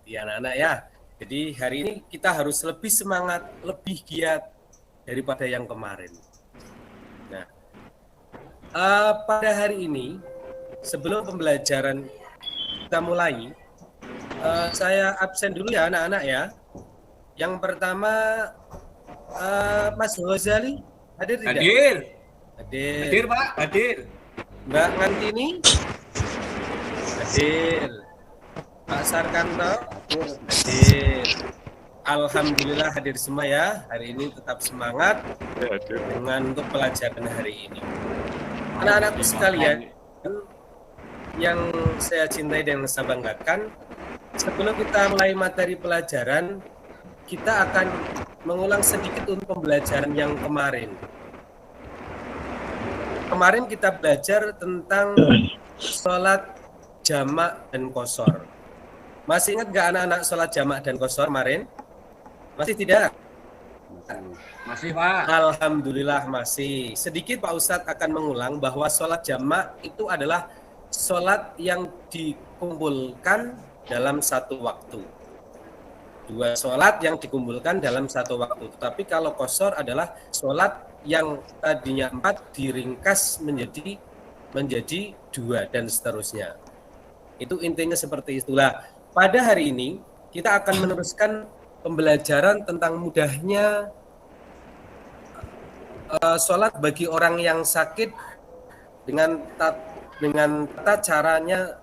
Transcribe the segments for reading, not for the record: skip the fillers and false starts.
Ya anak-anak ya. Jadi hari ini kita harus lebih semangat, lebih giat daripada yang kemarin. Nah, pada hari ini sebelum pembelajaran kita mulai, saya absen dulu ya anak-anak ya. Yang pertama Mas Ghazali hadir tidak? Hadir. Hadir. Hadir Pak, hadir. Mbak Ngantini hadir. Pak Sarkanto hadir. Alhamdulillah hadir semua ya. Hari ini tetap semangat dengan untuk pelajaran hari ini. Anak-anakku sekalian yang saya cintai dan saya banggakan, sebelum kita mulai materi pelajaran, kita akan mengulang sedikit untuk pembelajaran yang kemarin. Kemarin kita belajar tentang sholat jamak dan qashar. Masih ingat nggak anak-anak sholat jamak dan qashar kemarin? Masih tidak? Masih Pak. Alhamdulillah masih. Sedikit Pak Ustadz akan mengulang bahwa sholat jamak itu adalah sholat yang dikumpulkan dalam satu waktu. Dua sholat yang dikumpulkan dalam satu waktu. Tetapi kalau qashar adalah sholat yang tadinya 4 diringkas menjadi 2 dan seterusnya. Itu intinya seperti itulah. Pada hari ini kita akan meneruskan pembelajaran tentang mudahnya sholat bagi orang yang sakit dengan tata caranya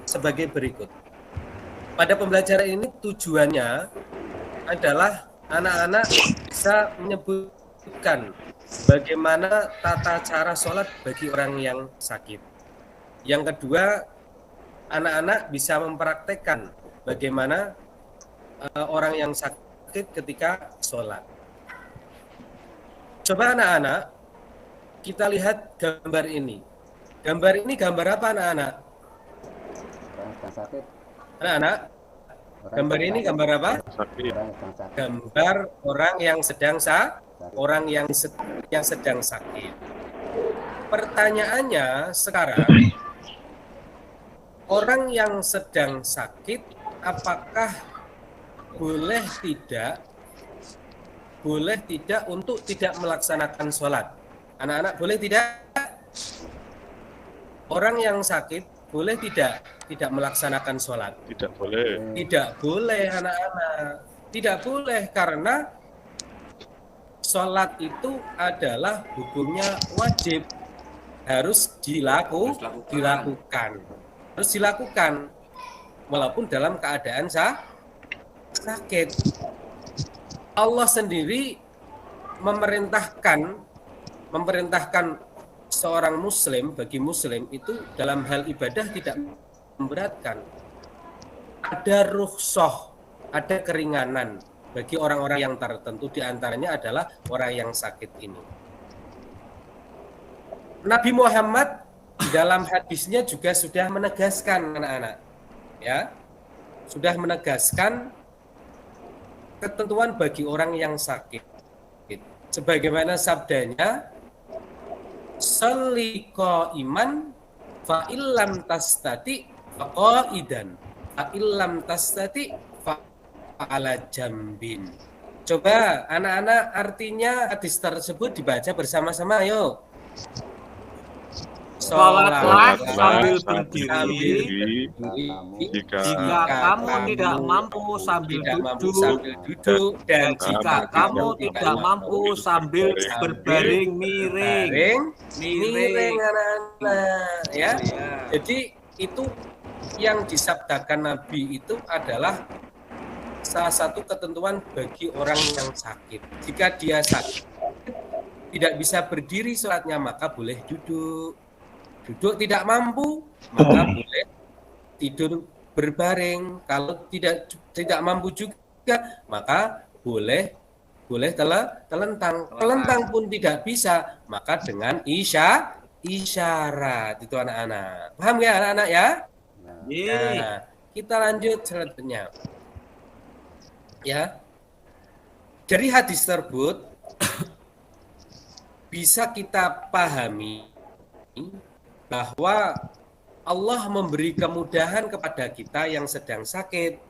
sebagai berikut. Pada pembelajaran ini tujuannya adalah anak-anak bisa menyebutkan bagaimana tata cara sholat bagi orang yang sakit. Yang kedua, anak-anak bisa mempraktekkan bagaimana orang yang sakit ketika sholat. Coba anak-anak, kita lihat gambar ini. Gambar ini gambar apa anak-anak? Anak-anak, gambar ini gambar apa? Gambar orang yang sedang sakit. Pertanyaannya sekarang, orang yang sedang sakit apakah boleh tidak untuk tidak melaksanakan sholat? Anak-anak boleh tidak? Orang yang sakit boleh tidak melaksanakan sholat? Tidak boleh. Tidak boleh anak-anak. Tidak boleh karena sholat itu adalah hukumnya wajib. Harus dilakukan. Harus dilakukan. Walaupun dalam keadaan sakit. Allah sendiri memerintahkan seorang muslim, bagi muslim itu dalam hal ibadah tidak memberatkan. Ada rukhsah, ada keringanan bagi orang-orang yang tertentu, diantaranya adalah orang yang sakit ini. Nabi Muhammad di dalam hadisnya juga sudah menegaskan anak-anak, ya, sudah menegaskan ketentuan bagi orang yang sakit. Sebagaimana sabdanya, sholli qa'iman fa illam tastati fa qa'idan fa illam tastati fa ala jambin. Coba anak-anak artinya hadis tersebut dibaca bersama-sama, ayo. Sholatlah sambil berdiri. Jika kamu tidak mampu sambil duduk, dan jika kamu tidak mampu sambil berbaring miring anak-anak, ya. Jadi itu yang disabdakan Nabi itu adalah salah satu ketentuan bagi orang yang sakit. Jika dia sakit tidak bisa berdiri sholatnya, maka boleh duduk. Duduk tidak mampu, maka boleh tidur berbaring. Kalau tidak mampu juga, maka boleh telentang. Telentang pun tidak bisa, maka dengan isyarat. Itu anak-anak. Paham ya anak-anak ya? Nah, kita lanjut selanjutnya. Ya. Dari hadis tersebut bisa kita pahami bahwa Allah memberi kemudahan kepada kita yang sedang sakit.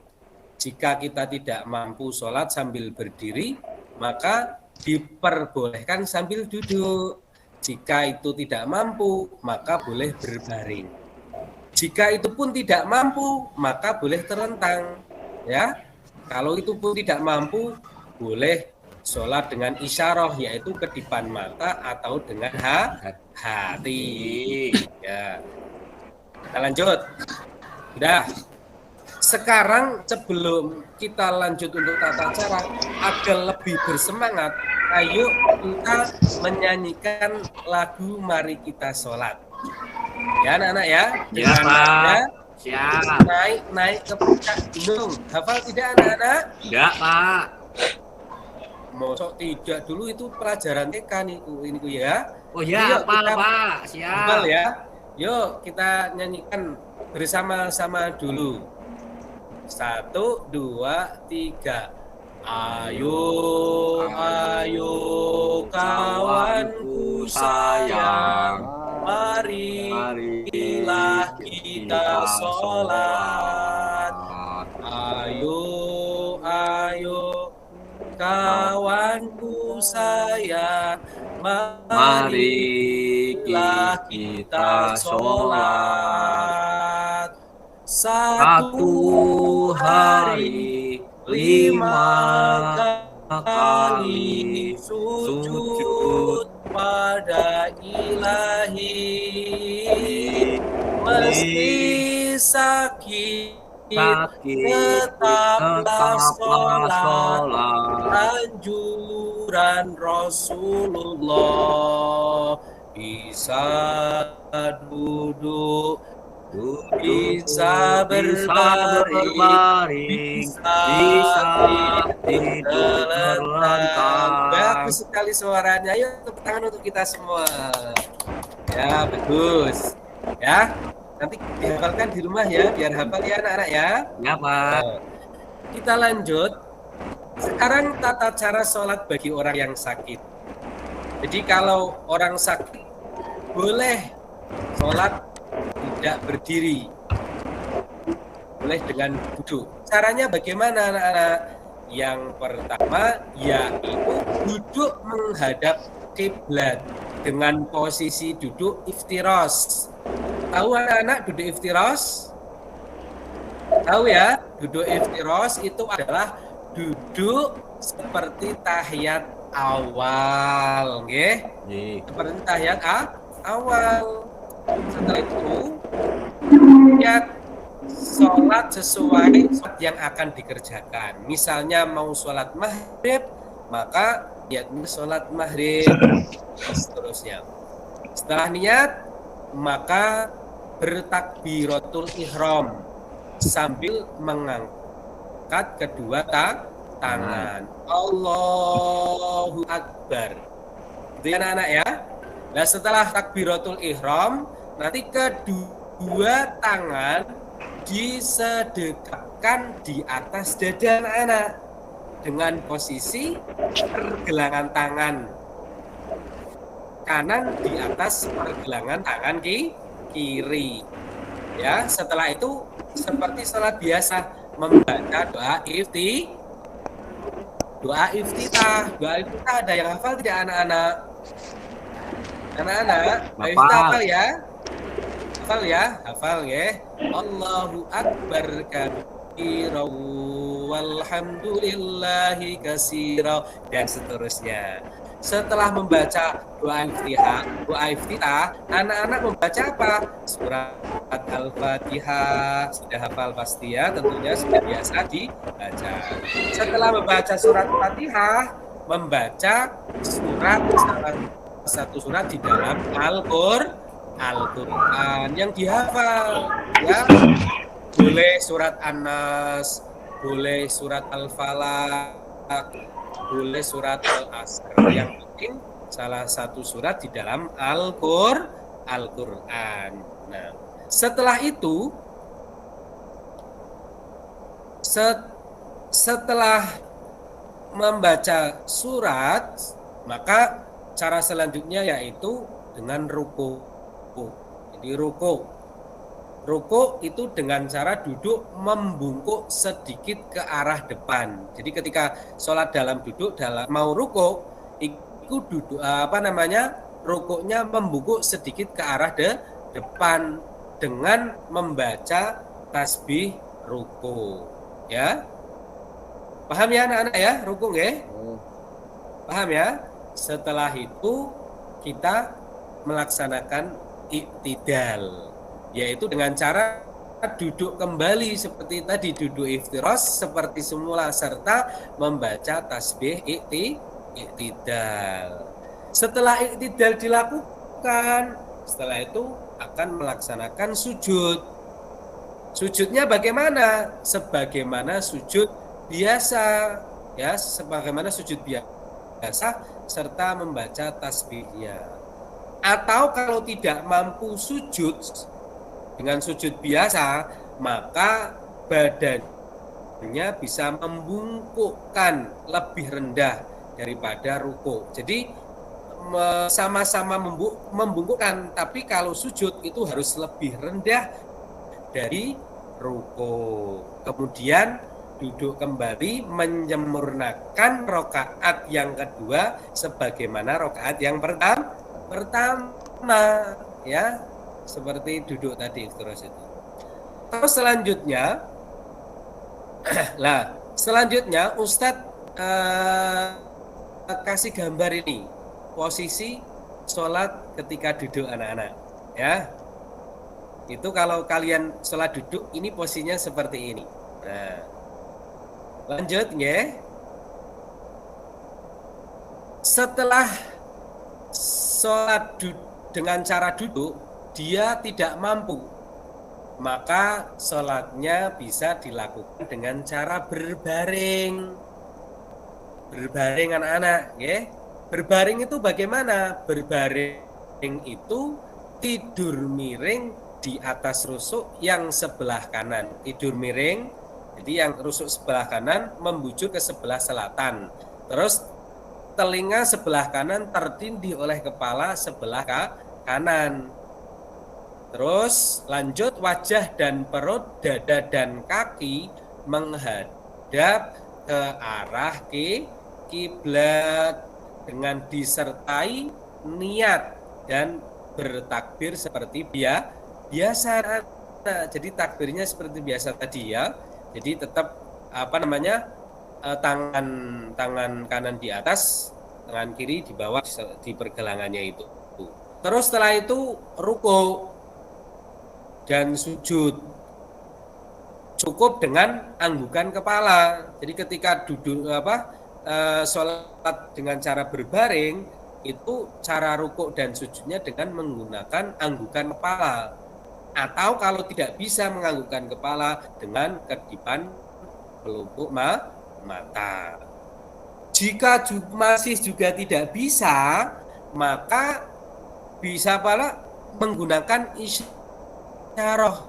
Jika kita tidak mampu sholat sambil berdiri, maka diperbolehkan sambil duduk. Jika itu tidak mampu, maka boleh berbaring. Jika itu pun tidak mampu, maka boleh terlentang. Ya, kalau itu pun tidak mampu, boleh sholat dengan isyarah, yaitu kedipan mata atau dengan hati. Ya, kita lanjut. Sudah. Sekarang sebelum kita lanjut untuk tata cara agar lebih bersemangat, ayo kita menyanyikan lagu Mari Kita Sholat. Ya anak-anak ya. Ya Pak. Siap. Naik ke puncak gunung. Hafal tidak anak-anak? Enggak Pak. Mosok tidak, dulu itu pelajaran TK nih ini ya. Oh ya Pak. Siap. Hafal ya. Yuk kita nyanyikan bersama-sama dulu. 1, 2, 3. Ayo kawanku sayang, marilah kita sholat. Ayo kawanku sayang, marilah kita sholat. 1 hari 5 kali sujud pada Ilahi, meski sakit tetaplah sholat, anjuran Rasulullah. Bisa duduk, bisa berbaring, bisa terlentang. Bagus sekali suaranya. Ayo tepuk tangan untuk kita semua. Ya, bagus. Ya, nanti dihafalkan di rumah ya, biar hafal ya anak-anak ya. Ya Pak. Kita lanjut. Sekarang tata cara sholat bagi orang yang sakit. Jadi kalau orang sakit boleh sholat tidak berdiri, boleh dengan duduk. Caranya bagaimana anak-anak? Yang pertama yaitu duduk menghadap kiblat dengan posisi duduk iftiros. Tahu anak-anak duduk iftiros? Tahu ya, duduk iftiros itu adalah duduk seperti tahiyat awal, nggih. Seperti tahiyat awal. Setelah itu niat sholat sesuai sholat yang akan dikerjakan. Misalnya mau sholat maghrib, maka niatnya sholat maghrib, seterusnya. Setelah niat, maka bertakbiratul ihram sambil mengangkat kedua tangan. Allahu Akbar. Itu ya anak-anak ya. Nah setelah takbiratul ihram, nanti kedua tangan disedekapkan di atas dada anak-anak dengan posisi pergelangan tangan kanan di atas pergelangan tangan kiri. Ya, setelah itu seperti sholat biasa membaca doa iftitah. Doa iftitah ada yang hafal tidak anak-anak? Anak-anak, hafal ya? Hafal ya. Allahu Akbar kabira walhamdulillahi katsira dan seterusnya. Setelah membaca doa iftitah, anak-anak membaca apa? Surat Al-Fatihah. Sudah hafal pasti ya, tentunya sudah biasa dibaca. Setelah membaca surat Fatihah, membaca satu surat di dalam Al-Quran yang dihafal ya. Boleh surat An-Nas, boleh surat Al-Falaq, boleh surat Al-Asr. Yang penting salah satu surat di dalam Al-Quran. Nah, setelah itu setelah membaca surat, maka cara selanjutnya yaitu dengan ruku. Jadi ruku Ruku itu dengan cara duduk membungkuk sedikit ke arah depan. Jadi ketika sholat dalam duduk, mau ruku, itu duduk rukuknya membungkuk sedikit ke arah depan dengan membaca tasbih ruku. Ya, paham ya anak-anak ya, ruku ya? Paham ya? Setelah itu kita melaksanakan iktidal, yaitu dengan cara duduk kembali seperti tadi, duduk iftirosh seperti semula serta membaca tasbih iktidal. Setelah iktidal dilakukan, setelah itu akan melaksanakan sujud. Sujudnya bagaimana? Sebagaimana sujud biasa, ya, sebagaimana sujud biasa serta membaca tasbihnya. Atau kalau tidak mampu sujud dengan sujud biasa, maka badannya bisa membungkukkan lebih rendah daripada ruku. Jadi sama-sama membungkukkan, tapi kalau sujud itu harus lebih rendah dari ruku. Kemudian duduk kembali menyempurnakan rakaat yang kedua sebagaimana rakaat yang pertama, ya, seperti duduk tadi terus itu. Terus selanjutnya Ustadz kasih gambar ini posisi sholat ketika duduk anak-anak, ya. Itu kalau kalian sholat duduk ini posisinya seperti ini. Nah, lanjut ya. Setelah sholat dengan cara duduk dia tidak mampu, maka sholatnya bisa dilakukan dengan cara berbaring. Berbaring anak-anak ya. Berbaring itu bagaimana? Berbaring itu tidur miring di atas rusuk yang sebelah kanan. Tidur miring, jadi yang rusuk sebelah kanan membujur ke sebelah selatan. Terus telinga sebelah kanan tertindih oleh kepala sebelah kanan. Terus lanjut, wajah dan perut, dada dan kaki menghadap ke arah kiblat dengan disertai niat dan bertakbir seperti biasa. Nah, jadi takbirnya seperti biasa tadi ya. Jadi tetap tangan kanan di atas, tangan kiri di bawah di pergelangannya itu. Terus setelah itu ruku dan sujud. Cukup dengan anggukan kepala. Jadi ketika duduk sholat dengan cara berbaring, itu cara ruku dan sujudnya dengan menggunakan anggukan kepala. Atau kalau tidak bisa menganggukkan kepala dengan kedipan pelupuk mata. Jika masih juga tidak bisa, maka bisa menggunakan isyarah,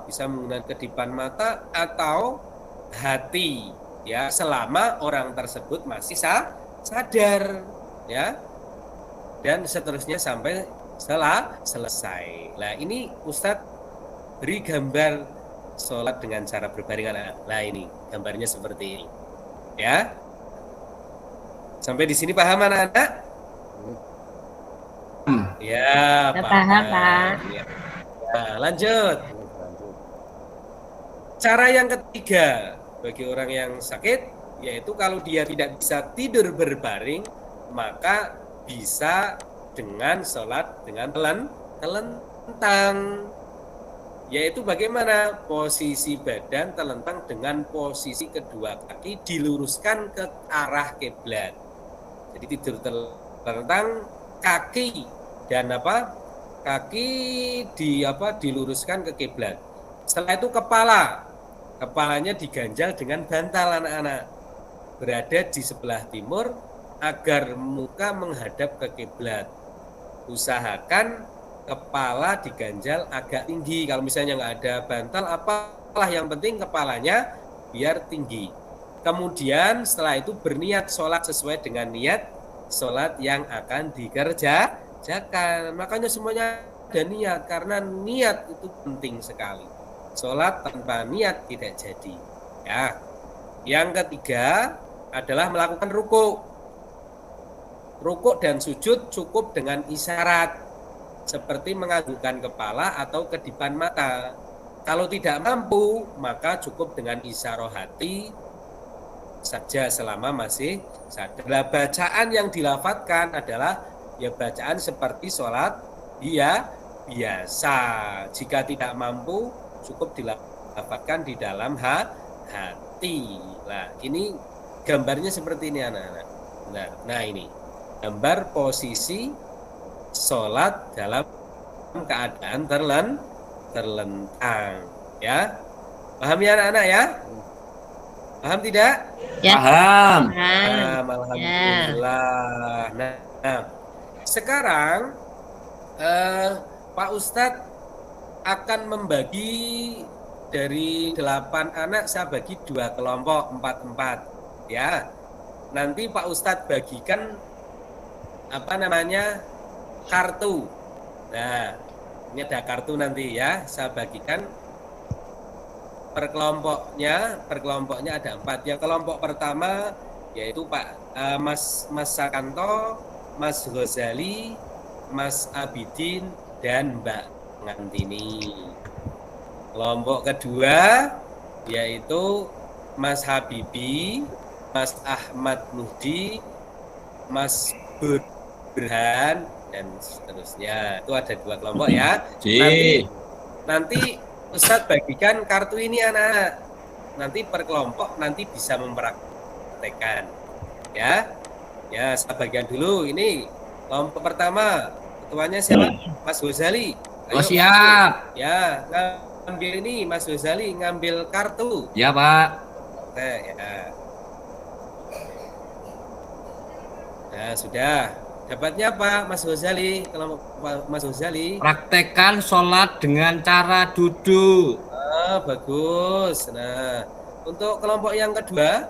bisa menggunakan kedipan mata atau hati, ya, selama orang tersebut masih sadar, ya, dan seterusnya sampai selesai. Nah, ini Ustadz beri gambar sholat dengan cara berbaring anak. Nah, ini gambarnya seperti ini, ya. Sampai di sini paham anak-anak? Ya, paham, Pak. Ya. Nah, lanjut. Cara yang ketiga bagi orang yang sakit, yaitu kalau dia tidak bisa tidur berbaring, maka bisa dengan sholat dengan telentang. Yaitu bagaimana? Posisi badan telentang dengan posisi kedua kaki diluruskan ke arah kiblat. Jadi tidur telentang, kaki dan kaki diluruskan ke kiblat. Setelah itu kepalanya diganjal dengan bantal anak-anak, berada di sebelah timur agar muka menghadap ke kiblat. Usahakan kepala diganjal agak tinggi. Kalau misalnya nggak ada bantal, apalah yang penting kepalanya biar tinggi. Kemudian setelah itu berniat sholat sesuai dengan niat sholat yang akan dikerjakan. Makanya semuanya ada niat, karena niat itu penting sekali. Sholat tanpa niat tidak jadi. Ya. Yang ketiga adalah melakukan rukuk. Rukuk dan sujud cukup dengan isyarat, seperti menganggukkan kepala atau kedipan mata. Kalau tidak mampu, maka cukup dengan isyarah hati saja selama masih sadar. Bacaan yang dilafadzkan adalah ya bacaan seperti sholat biasa. Jika tidak mampu, cukup dilafadzkan di dalam hati. Nah, ini gambarnya seperti ini anak-anak. Nah ini gambar posisi sholat dalam keadaan terlentang. Ya, paham ya anak-anak ya? Paham tidak? Ya. Paham. Paham, alhamdulillah. Nah, sekarang Pak Ustadz akan membagi dari 8 anak, saya bagi 2 kelompok, 4-4 ya. Nanti Pak Ustadz bagikan kartu. Nah, ini ada kartu nanti ya, saya bagikan per kelompoknya ada 4. Yang kelompok pertama yaitu Mas Sakanto, Mas Ghazali, Mas Abidin, dan Mbak Ngantini. Kelompok kedua yaitu Mas Habibi, Mas Ahmad Muhdi, Mas Burhan, dan seterusnya. Itu ada 2 kelompok ya. Nanti Ustadz bagikan kartu ini anak-anak. Nanti per kelompok nanti bisa mempraktekkan. Ya. Ya, saya bagikan dulu. Ini kelompok pertama. Ketuanya siapa? Mas Ghazali. Oh, siap. Ya, ngambil ini Mas Ghazali, ngambil kartu. Ya, Pak. Nah, ya. Nah, sudah. Dapatnya apa, Mas Ghazali? Kalau Mas Ghazali, Praktekkan sholat dengan cara duduk. bagus. Nah, untuk kelompok yang kedua,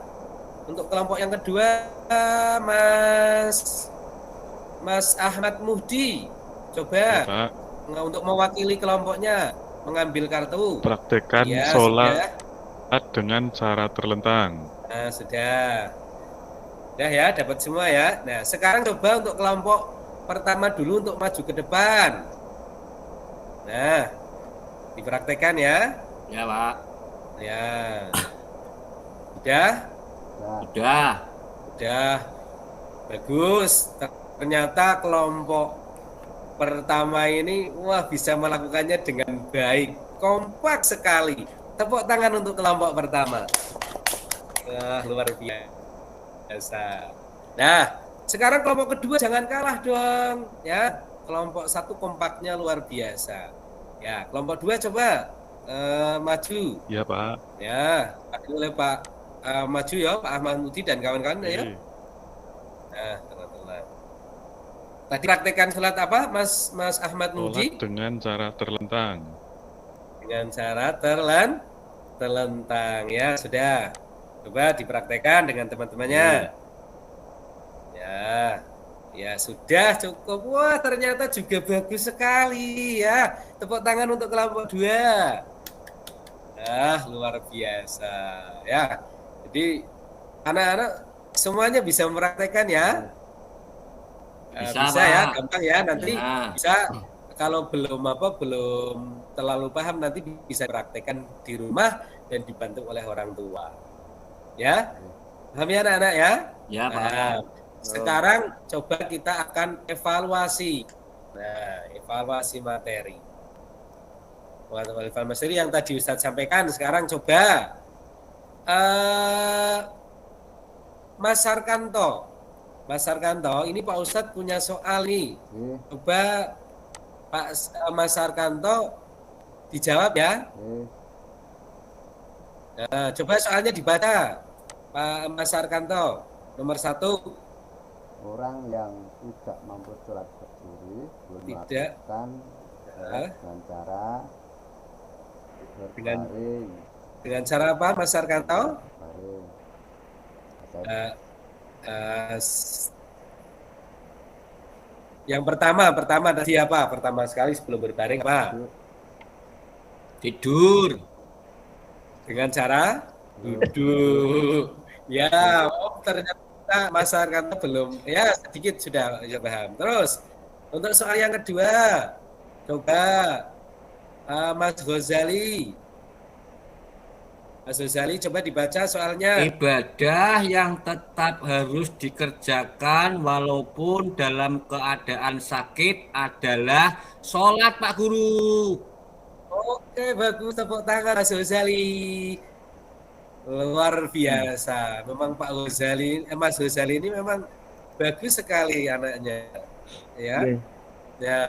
Mas Ahmad Muhdi, coba Pak, untuk mewakili kelompoknya mengambil kartu. praktekkan Ya, sholat sudah. dengan cara terlentang. Nah, sudah. Udah ya, dapat semua ya. Nah, sekarang coba untuk kelompok pertama dulu untuk maju ke depan. Nah, dipraktekkan ya. Ya, Pak. Ya. Udah? Udah. Bagus. Ternyata kelompok pertama ini wah bisa melakukannya dengan baik. Kompak sekali. Tepuk tangan untuk kelompok pertama. Wah, luar biasa. Nah, sekarang kelompok kedua jangan kalah dong, ya. Kelompok 1 kompaknya luar biasa. Ya, kelompok 2 coba maju. Ya, Pak. Ya, oleh Pak maju ya, Pak Ahmad Mudi dan kawan-kawan ya. Nah, tenang-tenang. Tadi praktekkan sholat apa, Mas Ahmad Mudi? Sholat dengan cara terlentang. Dengan cara terlentang ya, sudah. Coba dipraktekkan dengan teman-temannya. Ya sudah cukup. Wah, ternyata juga bagus sekali ya. Tepuk tangan untuk kelompok 2. Luar biasa ya. Jadi anak-anak semuanya bisa mempraktekkan ya. Bisa ya, gampang ya. Nanti bisa kalau belum terlalu paham nanti bisa praktekkan di rumah dan dibantu oleh orang tua. Ya, paham ya anak-anak ya? Ya, Pak. Sekarang coba kita akan evaluasi. Nah, evaluasi materi. Evaluasi materi yang tadi Ustadz sampaikan, sekarang coba Mas Sarkanto, ini Pak Ustadz punya soal nih. Coba Mas Sarkanto dijawab ya. Nah, coba soalnya dibaca, Pak Mas Sarkanto. Nomor 1. Orang yang tidak mampu sholat berdiri Tidak. melakukan dengan cara berbaring. Dengan cara apa, Mas Sarkanto? Berbaring. Yang pertama tadi apa? Pertama sekali sebelum berbaring apa? Tidur. Dengan cara duduk. Ya, oh, ternyata masyarakatnya belum. Ya, sedikit sudah ya paham. Terus untuk soal yang kedua, coba Mas Ghazali. Mas Ghazali coba dibaca soalnya. Ibadah yang tetap harus dikerjakan walaupun dalam keadaan sakit adalah sholat, Pak Guru. Oke, bagus, tepuk tangan Mas Ghazali. Luar biasa. Memang Pak Ghazali, Mas Ghazali ini memang bagus sekali anaknya. Ya. Iya. Ya.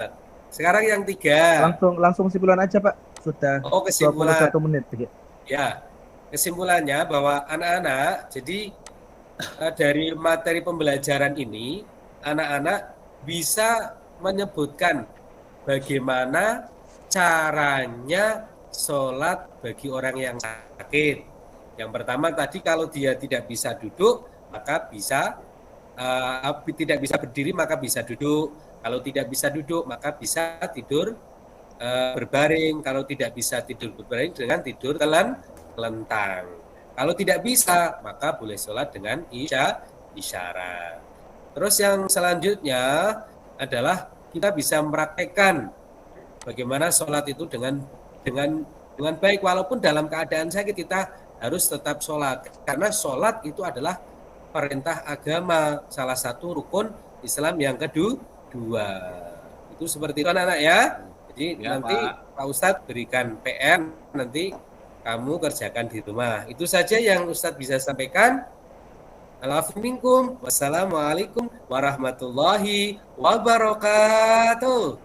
Sekarang yang tiga. Langsung kesimpulan aja Pak. Sudah Oh, kesimpulan. 21 menit. Ya. Kesimpulannya bahwa anak-anak, jadi dari materi pembelajaran ini, anak-anak bisa menyebutkan bagaimana caranya sholat bagi orang yang sakit. Yang pertama tadi kalau dia tidak bisa duduk, maka bisa tidak bisa berdiri, maka bisa duduk. Kalau tidak bisa duduk, maka bisa tidur berbaring. Kalau tidak bisa tidur berbaring, dengan tidur telentang. Kalau tidak bisa, maka boleh sholat dengan isyarat. Terus yang selanjutnya adalah kita bisa mempraktekkan bagaimana sholat itu dengan baik, walaupun dalam keadaan sakit kita harus tetap sholat, karena sholat itu adalah perintah agama, salah satu rukun Islam yang kedua. Itu seperti itu anak-anak ya. Jadi Ya, nanti Pak Ustadz berikan PR, nanti kamu kerjakan di rumah. Itu saja yang Ustadz bisa sampaikan. Alhamdulillah. Wassalamualaikum warahmatullahi wabarakatuh.